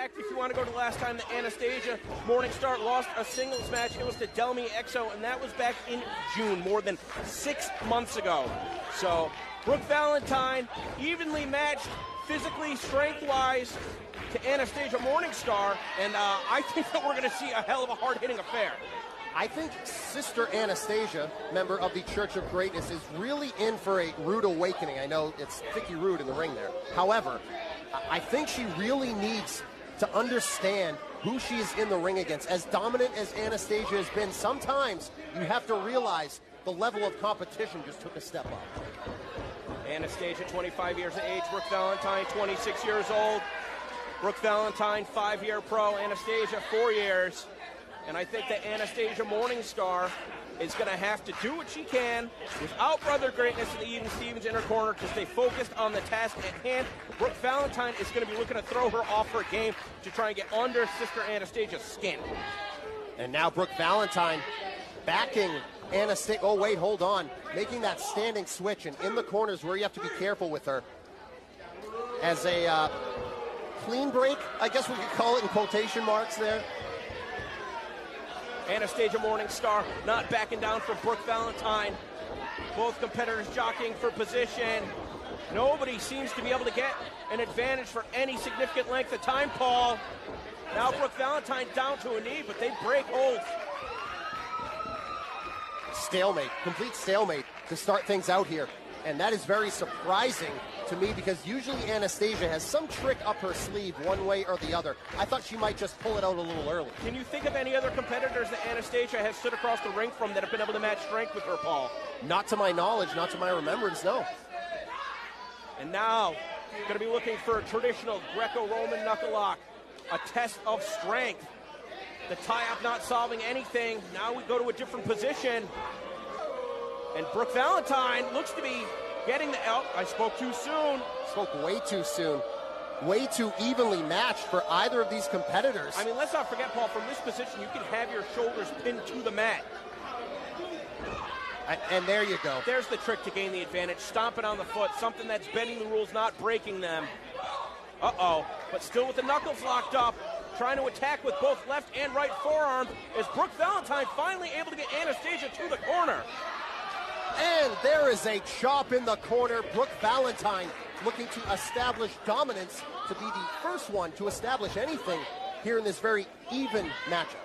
fact, if you want to go to the last time that Anastasia Morningstar lost a singles match, it was to Delmi Exo, and that was back in June, more than 6 months ago. So, Brooke Valentine, evenly matched physically, strength-wise, to Anastasia Morningstar, and I think that we're going to see a hell of a hard-hitting affair. I think Sister Anastasia, member of the Church of Greatness, is really in for a rude awakening. I know it's Vicky Rude in the ring there. However, I think she really needs to understand who she is in the ring against. As dominant as Anastasia has been, sometimes you have to realize the level of competition just took a step up. Anastasia, 25 years of age. Brooke Valentine, 26 years old. Brooke Valentine, 5-year pro. Anastasia, 4 years. And I think that Anastasia Morningstar is going to have to do what she can without Brother Greatness and Eden Stevens in her corner to stay focused on the task at hand. Brooke Valentine is going to be looking to throw her off her game to try and get under Sister Anastasia's skin. And now Brooke Valentine backing Anastasia. Oh, wait, hold on. Making that standing switch, and in the corners where you have to be careful with her. As a clean break, I guess we could call it in quotation marks there. Anastasia Morningstar not backing down for Brooke Valentine. Both competitors jockeying for position. Nobody seems to be able to get an advantage for any significant length of time, Paul. Now Brooke Valentine down to a knee, but they break holds. Stalemate, complete stalemate to start things out here. And that is very surprising to me because usually Anastasia has some trick up her sleeve one way or the other. I thought she might just pull it out a little early. Can you think of any other competitors that Anastasia has stood across the ring from that have been able to match strength with her, Paul? Not to my knowledge, not to my remembrance, no. And now, going to be looking for a traditional Greco-Roman knuckle lock. A test of strength. The tie-up not solving anything. Now we go to a different position. And Brooke Valentine looks to be getting the out. I spoke too soon. Spoke way too soon. Way too evenly matched for either of these competitors. I mean, let's not forget, Paul, from this position, you can have your shoulders pinned to the mat. And there you go. There's the trick to gain the advantage. Stomping on the foot, something that's bending the rules, not breaking them. Uh-oh, but still with the knuckles locked up. Trying to attack with both left and right forearm. Is Brooke Valentine finally able to get Anastasia to the corner? And there is a chop in the corner. Brooke Valentine looking to establish dominance, to be the first one to establish anything here in this very even matchup.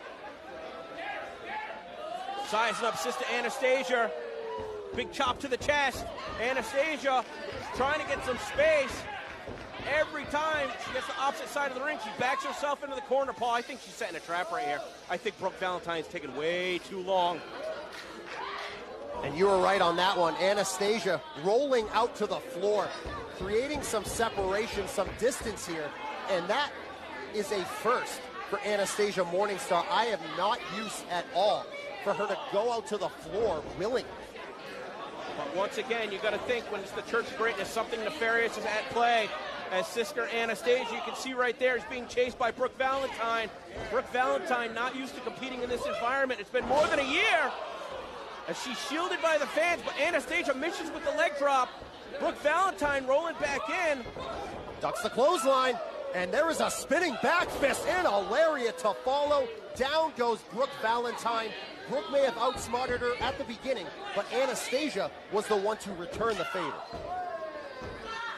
Sizing up Sister Anastasia. Big chop to the chest. Anastasia trying to get some space. Every time she gets the opposite side of the ring, she backs herself into the corner. Paul, I think she's setting a trap right here. I think Brooke Valentine's taking way too long. And you were right on that one. Anastasia rolling out to the floor, creating some separation, some distance here. And that is a first for Anastasia Morningstar. I am not used at all for her to go out to the floor willingly. But once again, you got to think when it's the Church of Greatness, something nefarious is at play. As Sister Anastasia, you can see right there, is being chased by Brooke Valentine. Brooke Valentine not used to competing in this environment. It's been more than a year. As she's shielded by the fans, but Anastasia misses with the leg drop. Brooke Valentine rolling back in. Ducks the clothesline, and there is a spinning back fist and a lariat to follow. Down goes Brooke Valentine. Brooke may have outsmarted her at the beginning, but Anastasia was the one to return the favor.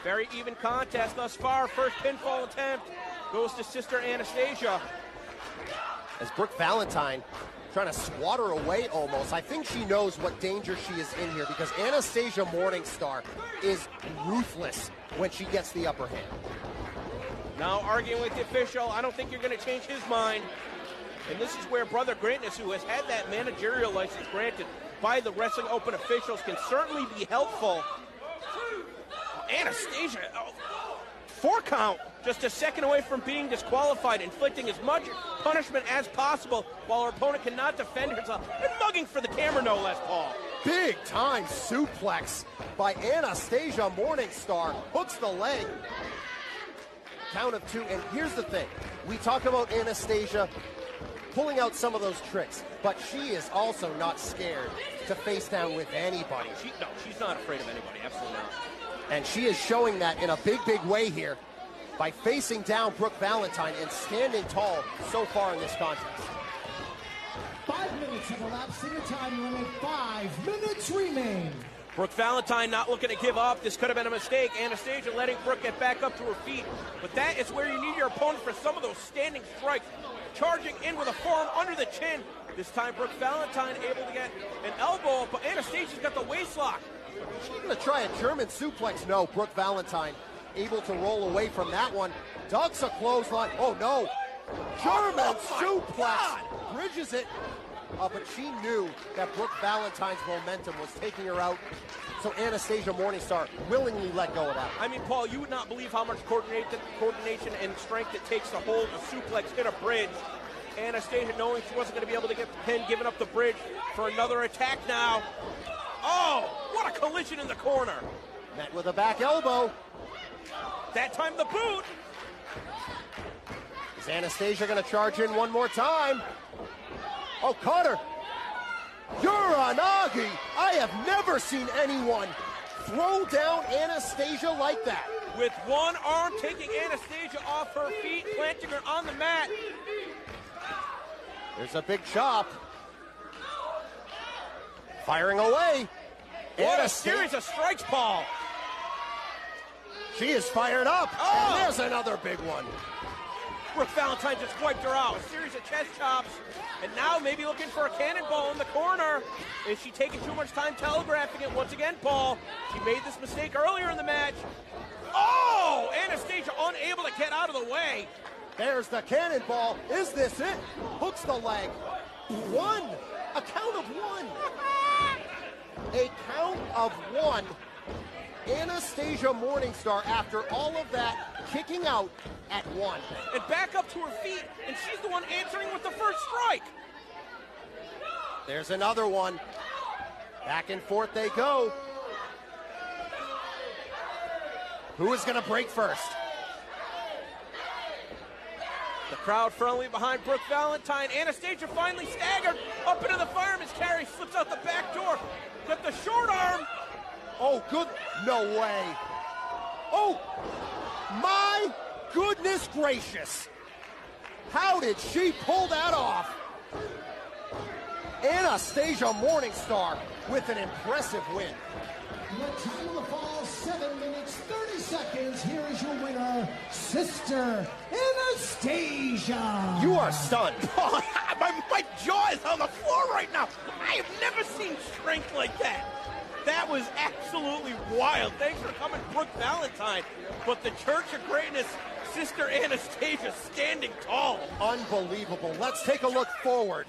Very even contest thus far. First pinfall attempt goes to Sister Anastasia. As Brooke Valentine trying to swat her away almost. I think she knows what danger she is in here because Anastasia Morningstar is ruthless when she gets the upper hand. Now arguing with the official. I don't think you're going to change his mind. And this is where Brother Greatness, who has had that managerial license granted by the Wrestling Open officials, can certainly be helpful. Anastasia, 4 count, just a second away from being disqualified, inflicting as much punishment as possible while her opponent cannot defend herself. And mugging for the camera, no less, Paul. Big time suplex by Anastasia Morningstar. Hooks the leg. Count of 2. And here's the thing. We talk about Anastasia pulling out some of those tricks, but she is also not scared to face down with anybody. No, she's not afraid of anybody. Absolutely not. And she is showing that in a big, big way here. by facing down Brooke Valentine and standing tall so far in this contest. 5 minutes have elapsed. Single time limit. 5 minutes remain. Brooke Valentine not looking to give up. This could have been a mistake. Anastasia letting Brooke get back up to her feet. But that is where you need your opponent for some of those standing strikes. Charging in with a forearm under the chin. This time Brooke Valentine able to get an elbow, but Anastasia's got the waist lock. She's going to try a German suplex. No, Brooke Valentine able to roll away from that one. Ducks a clothesline. Oh, no. German suplex. Bridges it. But she knew that Brooke Valentine's momentum was taking her out. So Anastasia Morningstar willingly let go of that. I mean, Paul, you would not believe how much coordination and strength it takes to hold a suplex in a bridge. Anastasia knowing she wasn't going to be able to get the pin, giving up the bridge for another attack now. Oh, what a collision in the corner. Met with a back elbow. That time the boot. Is Anastasia going to charge in one more time? Oh, caught her. Uranagi. I have never seen anyone throw down Anastasia like that. With one arm taking Anastasia off her feet, planting her on the mat. There's a big chop. Firing away. What a series of strikes, Paul. She is fired up. Oh. And there's another big one. Brooke Valentine just wiped her out. A series of chest chops. And now maybe looking for a cannonball in the corner. Is she taking too much time telegraphing it once again, Paul? She made this mistake earlier in the match. Oh! Anastasia unable to get out of the way. There's the cannonball. Is this it? Hooks the leg. One. A count of one. A count of one. Anastasia Morningstar, after all of that, kicking out at one. And back up to her feet, and she's the one answering with the first strike. There's another one. Back and forth they go. Who is going to break first? The crowd firmly behind Brooke Valentine. Anastasia finally staggered up into the fireman's carry, slips out the back door. Got the short arm. Oh, good. No way. Oh, my goodness gracious. How did she pull that off? Anastasia Morningstar with an impressive win. The time of the fall, 7 minutes, 30 seconds. Here is your winner, Sister Anastasia. You are stunned. My jaw is on the floor right now. I have never seen strength like that. That was absolutely wild. Thanks for coming, Brooke Valentine. But the Church of Greatness, Sister Anastasia standing tall. Unbelievable. Let's take a look forward.